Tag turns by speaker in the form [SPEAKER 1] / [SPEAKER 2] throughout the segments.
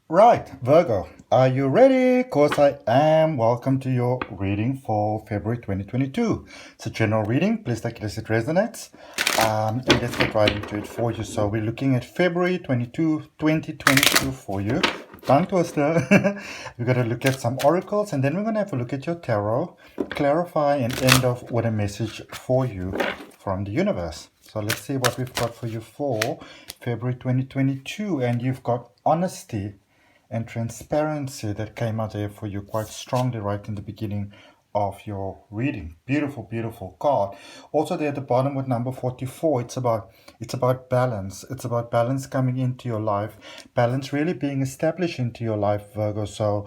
[SPEAKER 1] Right, Virgo, are you ready? Because I am. Welcome to your reading for February 2022. It's a general reading. Please take it as it resonates. And let's get right into it for you. So we're looking at February 2022 for you. Tongue twister. We're going to look at some oracles and then we're going to have a look at your tarot, clarify and end off with a message for you from the universe. So let's see what we've got for you for February 2022. And you've got honesty and transparency that came out there for you quite strongly right in the beginning of your reading. Beautiful, beautiful card. Also there at the bottom with number 44, it's about balance. It's about balance coming into your life, balance really being established into your life, Virgo. So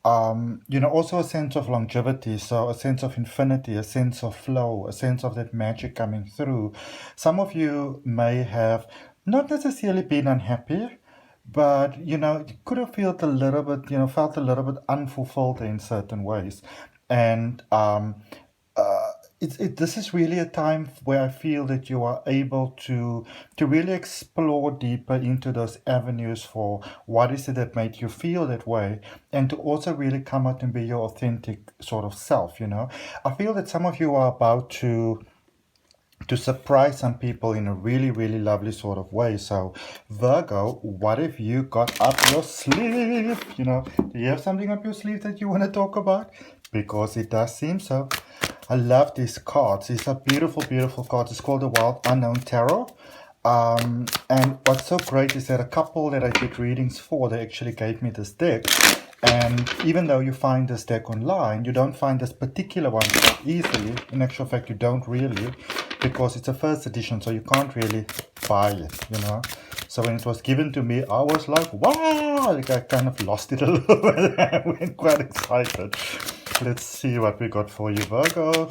[SPEAKER 1] also a sense of longevity, so a sense of infinity, a sense of flow, a sense of that magic coming through. Some of you may have not necessarily been unhappy, but you could have felt a little bit unfulfilled in certain ways. And this is really a time where I feel that you are able to really explore deeper into those avenues for what is it that made you feel that way, and to also really come out and be your authentic sort of self. I feel that some of you are about to surprise some people in a really, really lovely sort of way. So, Virgo, what have you got up your sleeve? Do you have something up your sleeve that you want to talk about? Because it does seem so. I love these cards. These are beautiful, beautiful cards. It's called the Wild Unknown Tarot. And what's so great is that a couple that I did readings for, they actually gave me this deck. And even though you find this deck online, you don't find this particular one so easily. In actual fact, you don't really, because it's a first edition, so you can't really buy it. So when it was given to me, I was like, wow! Like I kind of lost it a little bit. I went quite excited. Let's see what we got for you, Virgo.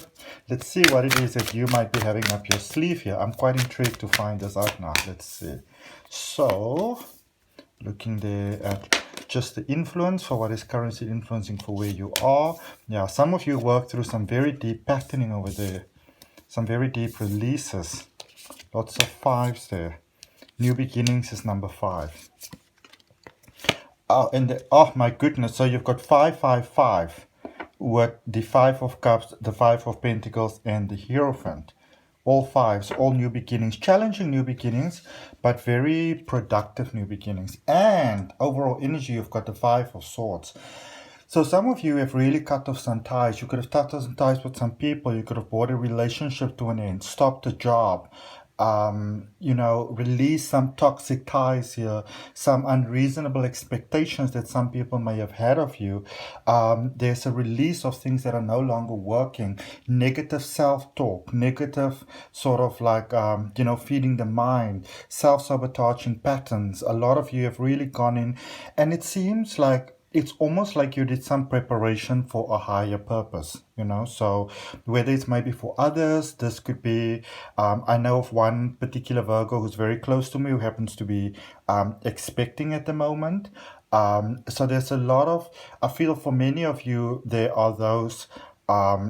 [SPEAKER 1] Let's see what it is that you might be having up your sleeve here. I'm quite intrigued to find this out now. Let's see. So, looking there at just the influence for what is currently influencing for where you are. Yeah, some of you work through some very deep patterning over there. Some very deep releases. Lots of fives there. New beginnings is number 5. Oh my goodness. So you've got 555 with the 5 of cups, the 5 of pentacles, and the hierophant. All fives, all new beginnings, challenging new beginnings, but very productive new beginnings. And overall energy, you've got the 5 of swords. So some of you have really cut off some ties. You could have cut off some ties with some people. You could have brought a relationship to an end, stopped a job, release some toxic ties here, some unreasonable expectations that some people may have had of you. There's a release of things that are no longer working, negative self-talk, negative sort of like, feeding the mind, self-sabotaging patterns. A lot of you have really gone in, and it seems like it's almost like you did some preparation for a higher purpose. So whether it's maybe for others, this could be, I know of one particular Virgo who's very close to me who happens to be expecting at the moment. So there's a lot of, I feel for many of you, there are those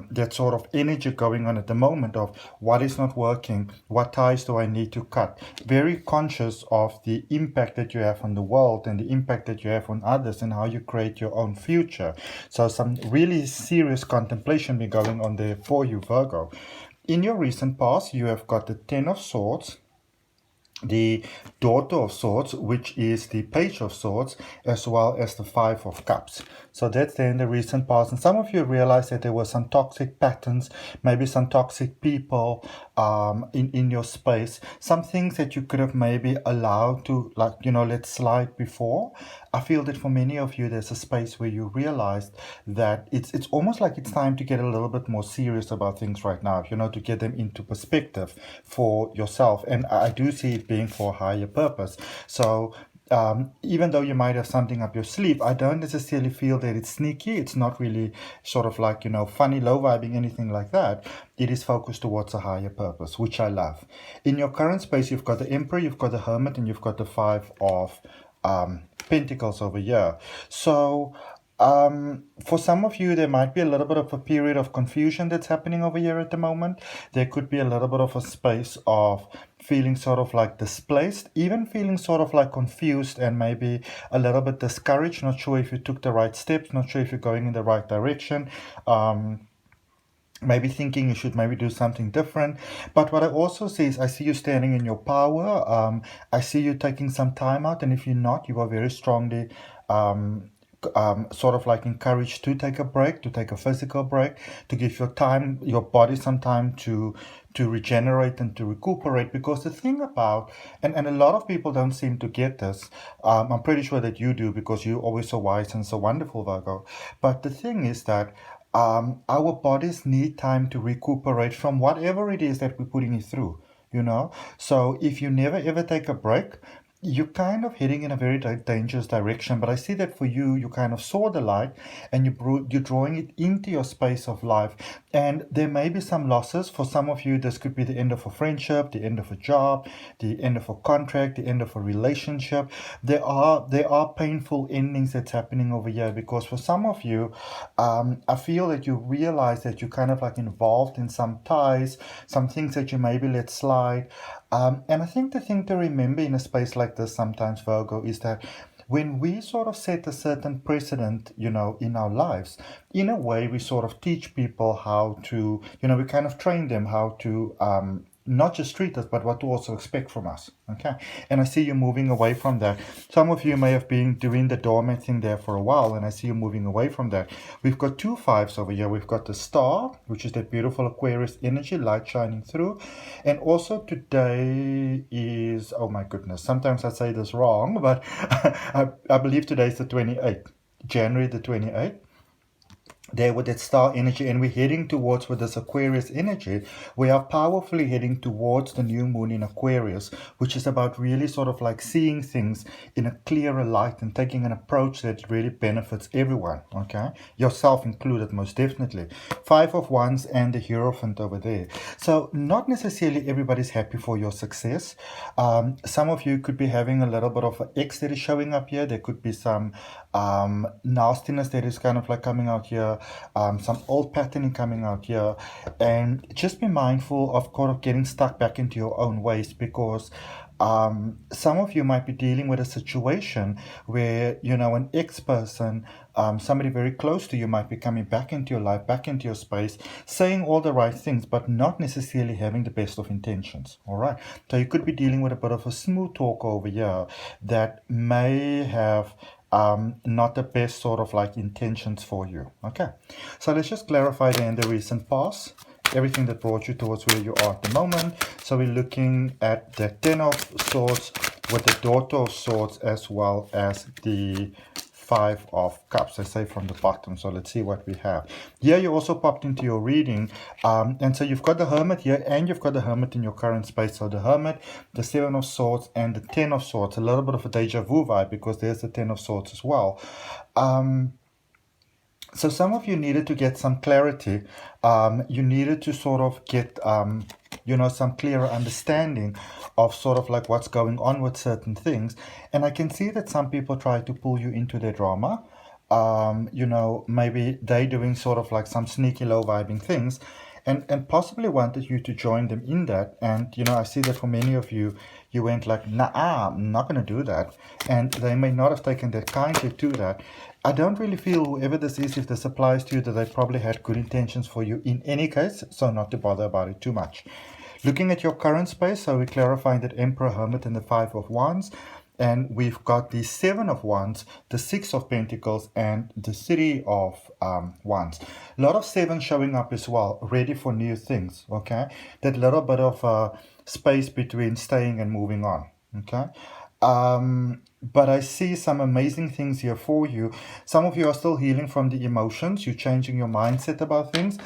[SPEAKER 1] that sort of energy going on at the moment of what is not working, what ties do I need to cut. Very conscious of the impact that you have on the world and the impact that you have on others and how you create your own future. So some really serious contemplation be going on there for you, Virgo. In your recent past, you have got the 10 of Swords, the Daughter of Swords, which is the Page of Swords, as well as the 5 of Cups. So that's there in the recent past. And some of you realize that there were some toxic patterns, maybe some toxic people in your space. Some things that you could have maybe allowed to, let slide before. I feel that for many of you, there's a space where you realized that it's almost like it's time to get a little bit more serious about things right now, to get them into perspective for yourself. And I do see it being for a higher purpose. So even though you might have something up your sleeve, I don't necessarily feel that it's sneaky. It's not really sort of like, funny, low vibing, anything like that. It is focused towards a higher purpose, which I love. In your current space, you've got the Emperor, you've got the Hermit, and you've got the 5 of Pentacles over here. So for some of you, there might be a little bit of a period of confusion that's happening over here at the moment. There could be a little bit of a space of feeling sort of like displaced, even feeling sort of like confused and maybe a little bit discouraged, not sure if you took the right steps, not sure if you're going in the right direction. Maybe thinking you should maybe do something different. But what I also see is I see you standing in your power. I see you taking some time out, and if you're not, you are very strongly sort of like encouraged to take a break, to take a physical break, to give your body some time to regenerate and to recuperate. Because the thing about, and a lot of people don't seem to get this, I'm pretty sure that you do because you're always so wise and so wonderful, Virgo. But the thing is that our bodies need time to recuperate from whatever it is that we're putting it through, you know. So if you never ever take a break, you're kind of heading in a very dangerous direction. But I see that for you, you kind of saw the light and you're drawing it into your space of life. And there may be some losses. For some of you, this could be the end of a friendship, the end of a job, the end of a contract, the end of a relationship. There are painful endings that's happening over here, because for some of you, I feel that you realize that you're kind of like involved in some ties, some things that you maybe let slide. And I think the thing to remember in a space like this sometimes, Virgo, is that when we sort of set a certain precedent, you know, in our lives, in a way we sort of teach people how to, you know, we kind of train them how to not just treat us, but what to also expect from us. Okay. And I see you moving away from that. Some of you may have been doing the doormat thing there for a while, and I see you moving away from that. We've got 2 5s over here. We've got the star, which is that beautiful Aquarius energy, light shining through. And also today is, oh my goodness, sometimes I say this wrong, but I believe today is the 28th, January the 28th. There with that star energy, and we're heading towards, with this Aquarius energy, we are powerfully heading towards the new moon in Aquarius, which is about really sort of like seeing things in a clearer light and taking an approach that really benefits everyone, okay? Yourself included, most definitely. 5 of Wands and the Hierophant over there. So not necessarily everybody's happy for your success. Some of you could be having a little bit of an X that is showing up here. There could be some nastiness that is kind of like coming out here. Some old patterning coming out here, and just be mindful of kind of getting stuck back into your own ways, because some of you might be dealing with a situation where, you know, an ex-person, somebody very close to you, might be coming back into your life, back into your space, saying all the right things, but not necessarily having the best of intentions. All right. So you could be dealing with a bit of a smooth talk over here that may have not the best sort of like intentions for you. Okay, so let's just clarify then the recent past, everything that brought you towards where you are at the moment. So we're looking at the 10 of Swords with the Daughter of Swords, as well as the 5 of Cups, I say from the bottom. So let's see what we have. Here you also popped into your reading. And so you've got the Hermit here, and you've got the Hermit in your current space. So the Hermit, the 7 of Swords, and the 10 of Swords. A little bit of a deja vu vibe, because there's the 10 of Swords as well. So some of you needed to get some clarity. You needed to sort of get, you know, some clearer understanding of sort of like what's going on with certain things. And I can see that some people try to pull you into their drama. You know, maybe they doing sort of like some sneaky low vibing things, and possibly wanted you to join them in that. And, you know, I see that for many of you, you went like, nah, I'm not going to do that. And they may not have taken that kindly to that. I don't really feel, whoever this is, if this applies to you, that they probably had good intentions for you in any case, so not to bother about it too much. Looking at your current space, so we're clarifying that Emperor, Hermit, and the 5 of Wands. And we've got the 7 of Wands, the 6 of Pentacles, and the 3 of Wands. A lot of 7 showing up as well, ready for new things, okay? That little bit of space between staying and moving on, okay? But I see some amazing things here for you. Some of you are still healing from the emotions. You're changing your mindset about things.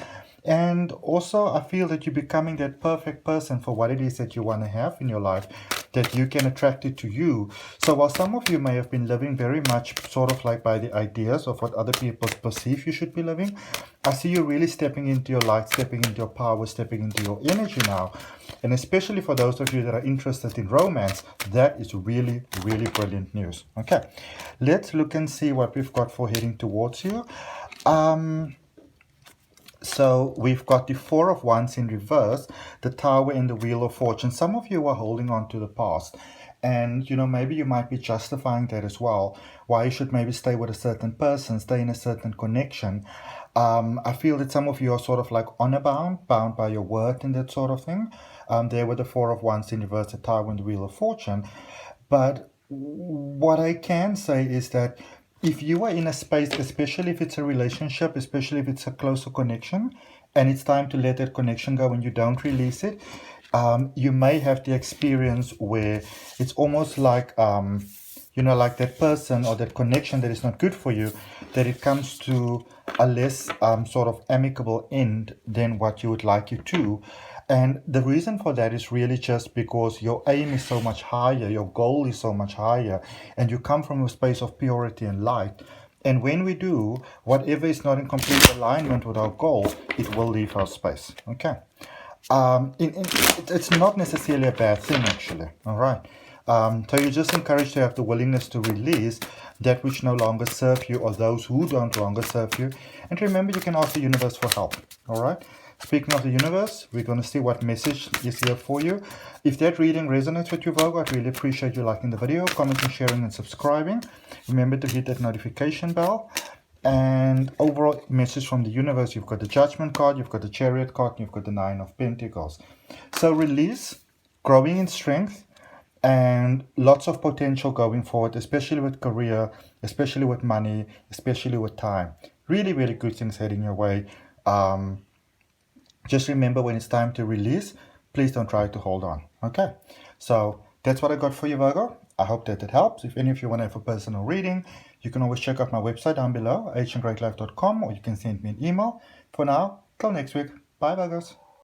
[SPEAKER 1] And also, I feel that you're becoming that perfect person for what it is that you want to have in your life, that you can attract it to you. So while some of you may have been living very much sort of like by the ideas of what other people perceive you should be living, I see you really stepping into your light, stepping into your power, stepping into your energy now. And especially for those of you that are interested in romance, that is really, really brilliant news. Okay, let's look and see what we've got for heading towards you. So we've got the Four of Wands in reverse, the Tower and the Wheel of Fortune. Some of you are holding on to the past. And, maybe you might be justifying that as well. Why you should maybe stay with a certain person, stay in a certain connection. I feel that some of you are sort of like honor bound by your word and that sort of thing. There with the Four of Wands in reverse, the Tower and the Wheel of Fortune. But what I can say is that if you are in a space, especially if it's a relationship, especially if it's a closer connection, and it's time to let that connection go and you don't release it, you may have the experience where it's almost like, like that person or that connection that is not good for you, that it comes to a less sort of amicable end than what you would like it to. And the reason for that is really just because your aim is so much higher, your goal is so much higher, and you come from a space of purity and light. And when we do, whatever is not in complete alignment with our goal, it will leave our space. Okay. It's not necessarily a bad thing, actually. All right. So you're just encouraged to have the willingness to release that which no longer serve you or those who don't longer serve you. And remember, you can ask the universe for help. All right. Speaking of the universe, we're going to see what message is here for you. If that reading resonates with you, Virgo, I'd really appreciate you liking the video, commenting, sharing, and subscribing. Remember to hit that notification bell. And overall message from the universe, you've got the Judgment card, you've got the Chariot card, and you've got the Nine of Pentacles. So release, growing in strength, and lots of potential going forward, especially with career, especially with money, especially with time. Really, really good things heading your way. Just remember, when it's time to release, please don't try to hold on. Okay, so that's what I got for you, Virgo. I hope that it helps. If any of you want to have a personal reading, you can always check out my website down below, ahngreatlife.com, or you can send me an email. For now, till next week. Bye, Virgos.